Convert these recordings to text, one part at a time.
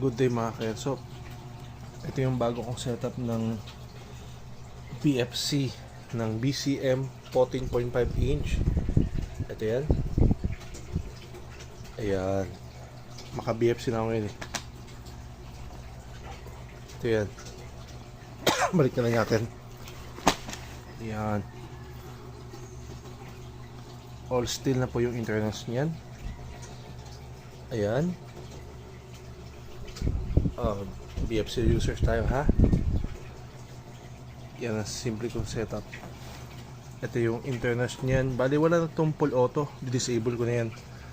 Good day mga kaetso. Ito yung bago kong setup ng BFC ng BCM 14.5 inch. Ito yan. Ayan. Maka BFC na ako ngayon eh. Ito yan. Balik na lang natin. Ayan. All steel na po yung internals niyan. Ayan. BFC users tayo ha. Yan ang simple kong setup. Ito yung internals niyan. Bali wala na itong full auto. Disable ko na yan.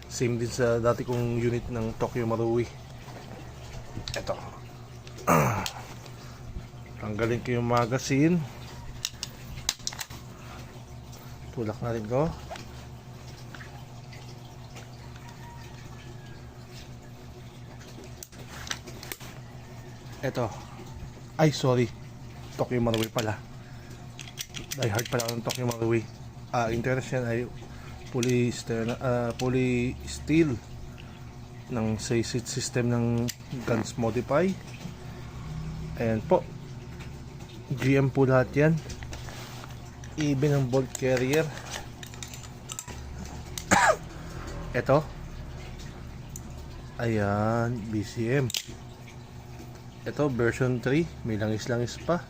Same din sa dati kong unit ng Tokyo Marui. Ito. Tanggalin ko yung magazine. Tulak na rin ko. Ito. Ay, sorry. Tokyo Marui pala. Die hard pala ng Tokyo Marui. Interest yan ay poly steel ng say-sit system ng Guns Modify. Ayan po. GM po lahat yan. Even ang bolt carrier. Ito. Ayan, BCM. Ito version 3, may langis-langis pa.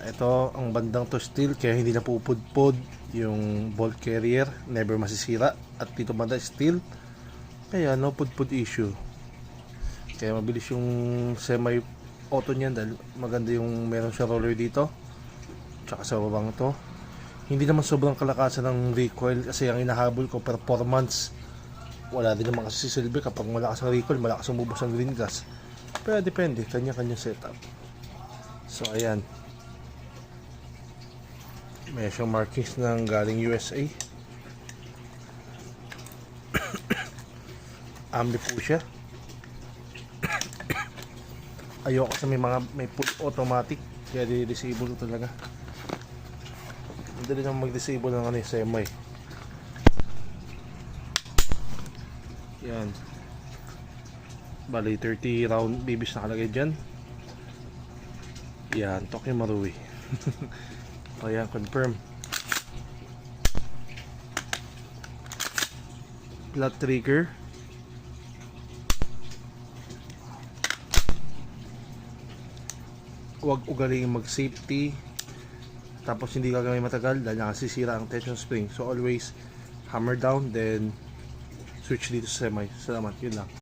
Ito ang bandang to steel kaya hindi na pupudpod yung bolt carrier, never masisira. At dito banda steel, kaya no pudpud issue. Kaya mabilis yung semi auto niyan dahil maganda yung meron siya roller dito. Tsaka sa babang to, hindi naman sobrang kalakasan ng recoil kasi ang inahabol ko performance. Wala din naman kasi silbi kapag malakas ang recoil, malakas ang umubos ang green gas. Pero depende, kanya-kanya setup. So ayan. May siyang markings ng galing USA. Amli po siya. Ayoko sa may full automatic, kaya di-disable ko talaga. Madali naman mag-disable ng semi. Yan. Bali 30 round bibis nakalagay dyan. Yan, Tokyo Marui. Ayan, confirm. Flat trigger. Huwag ugaling mag safety. Tapos hindi gagawin matagal dahil nakasisira ang tension spring. So always hammer down then switch dito sa semi. Salamat, yun lang.